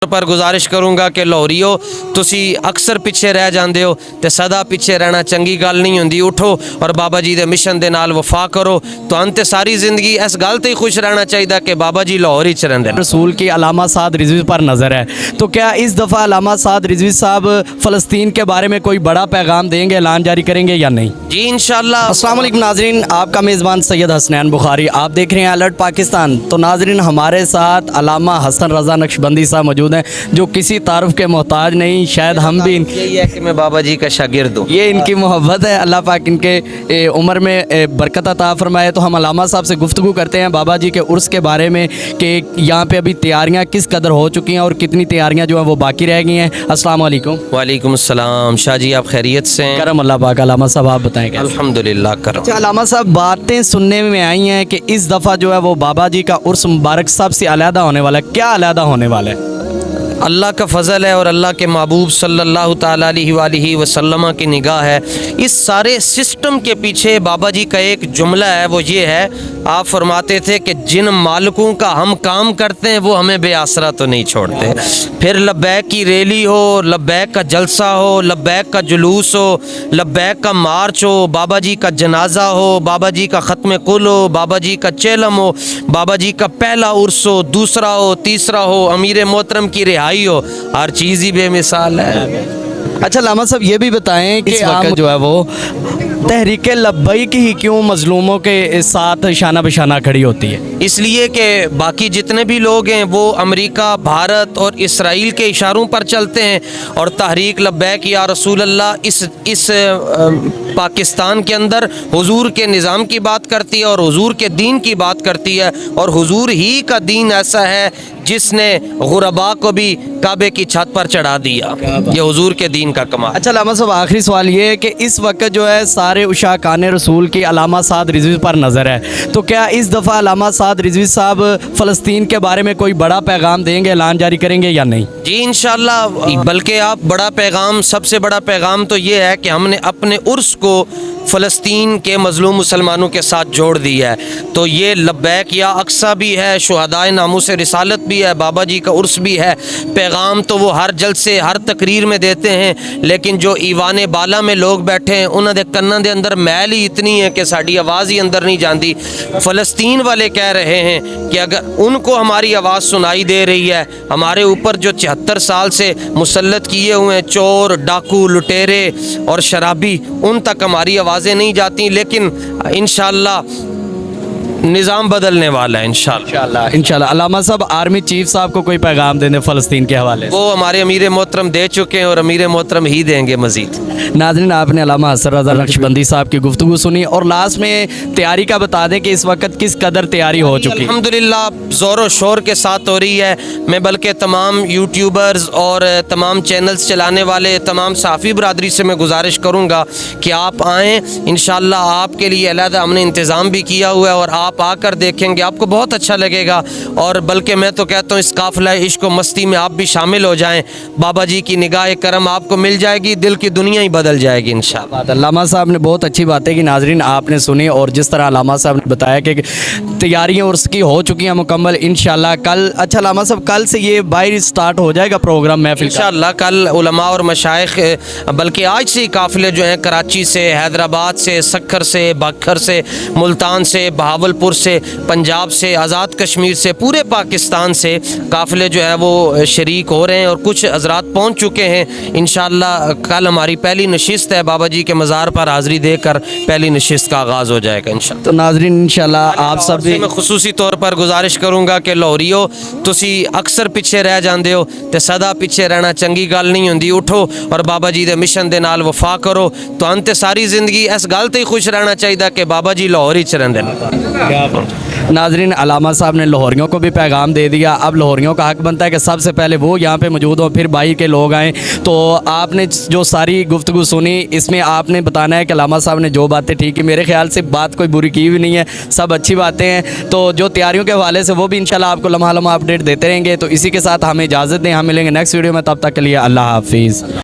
पर गुजारिश करूँगा कि लाहौरीओ तुसी अक्सर पिछे रह जाते हो तो सदा पिछे रहना चंगी गल नहीं होंदी। उठो और बाबा जी के मिशन के नाल वफा करो तो अंत सारी ज़िंदगी इस गल ते ही खुश रहना चाहिए कि बाबा जी लाहौर ही रहिंदे। रसूल की अल्लामा साद रिजवी पर नज़र है, तो क्या इस दफ़ा अल्लामा साद रिजवी साहब फ़लस्तीन के बारे में कोई बड़ा पैगाम देंगे, ऐलान जारी करेंगे या नहीं? जी इंशाअल्लाह। अस्सलाम वालेकुम नाजरीन, आपका मेज़बान सैयद हसनैन बुखारी, आप देख रहे हैं अलर्ट पाकिस्तान। तो नाजरीन हमारे साथ अल्लामा हसन रज़ा नक्शबंदी साहब मौजूद हैं जो किसी तारुफ के मोहताज नहीं। शायद हम भी यही है कि मैं बाबा जी का शागिर्द हूँ। ये इनकी मोहब्बत है। अल्लाह पाक इनके उम्र में बरकत अता फरमाए। तो हम अल्लामा साहब से गुफ्तगू करते हैं बाबा जी के उर्स के बारे में कि यहाँ पे अभी तैयारियाँ किस कदर हो चुकी हैं और कितनी तैयारियाँ जो हैं वो बाकी रह गई हैं। अस्सलाम वालेकुम। वालेकुम अस्सलाम। शाह जी आप खैरियत से हैं? करम अल्लाह पाक। अल्लामा साहब आप बताएंगे। अल्हम्दुलिल्लाह करम। अच्छा अल्लामा साहब, बातें सुनने में आई हैं कि इस दफ़ा जो है वो बाबा जी का उर्स मुबारक सबसे अलहदा होने वाला है। क्या अलहदा होने वाला है? अल्लाह का फ़ज़ल है और अल्लाह के महबूब सल्लल्लाहु ताला अलैहि वसल्लम की निगाह है। इस सारे सिस्टम के पीछे बाबा जी का एक जुमला है, वो ये है, आप फरमाते थे कि जिन मालिकों का हम काम करते हैं वो हमें बेआसरा तो नहीं छोड़ते। फिर लब्बैक की रैली हो, लब्बैक का जलसा हो, लब्बैक का जुलूस हो, लब्बैक का मार्च हो, बाबा जी का जनाजा हो, बाबा जी का ख़त्म कुल हो, बाबा जी का चेलम हो, बाबा जी का पहला उर्स हो, दूसरा हो, तीसरा हो, अमीर मोहतरम की रिहाई हो, हर चीज़ ही बेमिसाल है। अच्छा अल्लामा साहब, ये भी बताएं कि इस वक्त जो है वो तहरीक लब्बैक ही क्यों मजलूमों के साथ शाना बशाना खड़ी होती है? इसलिए कि बाकी जितने भी लोग हैं वो अमेरिका, भारत और इसराइल के इशारों पर चलते हैं और तहरीक लब्बैक या रसूल अल्लाह इस पाकिस्तान के अंदर हुजूर के निज़ाम की बात करती है और हुजूर के दीन की बात करती है। और हुजूर ही का दीन ऐसा है जिसने गुरबा को भी काबे की छत पर चढ़ा दिया। ये हुजूर के दीन का कमाल। अच्छा अल्लामा साहब, आखिरी सवाल ये है कि इस वक्त जो है सारे उशाकान रसूल की अल्लामा साद रिजवी पर नज़र है, तो क्या इस दफ़ा अल्लामा साद रिजवी साहब फ़लस्तीन के बारे में कोई बड़ा पैगाम देंगे, ऐलान जारी करेंगे या नहीं? जी इंशाअल्लाह। बल्कि आप बड़ा पैगाम, सबसे बड़ा पैगाम तो ये है कि हमने अपने उर्स को फ़लस्तीन के मज़लूम मुसलमानों के साथ जोड़ दिया है। तो ये लब्बैक या अक्सा भी है, शुहदाए नामूस रिसालत भी है, बाबा जी का उर्स भी है। पैगाम तो वो हर जलसे, हर तकरीर में देते हैं, लेकिन जो ईवान बाला में लोग बैठे हैं उन्होंने कन्नां दे अंदर मैल ही इतनी है कि साड़ी आवाज़ ही अंदर नहीं जाती। फ़लस्तीन वाले कह रहे हैं कि अगर उनको हमारी आवाज़ सुनाई दे रही है, हमारे ऊपर जो 74 साल से मुसल्लत किए हुए हैं चोर, डाकू, लुटेरे और शराबी, उन तक हमारी आवाज़ें नहीं जाती। लेकिन इंशाअल्लाह निज़ाम बदलने वाला है इंशाअल्लाह। अल्लामा साहब, आर्मी चीफ साहब को कोई पैगाम देने फ़लस्तीन के हवाले से? वो हमारे अमीर मोहतरम दे चुके हैं और अमीर मोहतरम ही देंगे मज़ीद। नाज़रीन, आपने अल्लामा हसन रज़ा नक्शबंदी साहब की गुफ्तगू सुनी और लास्ट में तैयारी का बता दें कि इस वक्त किस कदर तैयारी हो चुकी है? अल्हम्दुलिल्लाह ज़ोर शोर के साथ हो रही है। मैं बल्कि तमाम यूट्यूबर्स और तमाम चैनल्स चलाने वाले तमाम सहाफ़ी बरादरी से मैं गुजारिश करूँगा कि आप आएँ। इंशाअल्लाह आपके लिए अलहदा हमने इंतज़ाम भी किया हुआ है और आप आकर देखेंगे, आपको बहुत अच्छा लगेगा। और बल्कि मैं तो कहता हूँ इस काफ़िला इश्क व मस्ती में आप भी शामिल हो जाएं। बाबा जी की निगाह करम आपको मिल जाएगी, दिल की दुनिया ही बदल जाएगी इंशाअल्लाह। अल्लामा साहब ने बहुत अच्छी बातें की, नाजरीन आपने सुनी। और जिस तरह अल्लामा साहब ने बताया कि तैयारियाँ उर्स की हो चुकी हैं मुकम्मल इंशाअल्लाह। कल, अच्छा अल्लामा साहब, कल से ये बाहर स्टार्ट हो जाएगा प्रोग्राम महफिल इंशाअल्लाह। कल उलमा और मशाइख, बल्कि आज से ही काफ़िले जो हैं कराची से, हैदराबाद से, सक्खर से, बखर से, मुल्तान से, बहावलपुर से, पंजाब से, आज़ाद कश्मीर से, पूरे पाकिस्तान से काफ़िले जो है वो शरीक हो रहे हैं और कुछ हज़रात पहुँच चुके हैं। इंशाअल्लाह कल हमारी पहली नशिस्त है, बाबा जी के मज़ार पर हाज़री देकर पहली नशिस्त का आगाज़ हो जाएगा इंशाअल्लाह। तो नाज़रीन इंशाअल्लाह आप सब भी, मैं खुसूसी तौर पर गुजारिश करूँगा कि लाहौरीओ तुसी अक्सर पिछे रह जाते हो तो सदा पिछे रहना चंगी गल नहीं होंदी। उठो और बाबा जी के मिशन के नाल वफा करो तो अंत सारी ज़िंदगी इस गल ते ही खुश रहना चाहिए कि बाबा जी लाहौर ही रहिंदे ने। नाजरीन अल्लामा साहब ने लाहौरियों को भी पैगाम दे दिया। अब लाहौरियों का हक बनता है कि सबसे पहले वो यहाँ पे मौजूद हो, फिर बाई के लोग आएँ। तो आपने जो सारी गुफ्तगू सुनी, इसमें आपने बताना है कि अल्लामा साहब ने जो बातें ठीक की, मेरे ख्याल से बात कोई बुरी की भी नहीं है, सब अच्छी बातें हैं। तो जो तैयारियों के हवाले से वो भी इंशाल्लाह आपको लम्हा लम्हा अपडेट देते रहेंगे। तो इसी के साथ हमें इजाज़त दें, हम मिलेंगे नेक्स्ट वीडियो में, तब तक के लिए अल्लाह हाफिज़।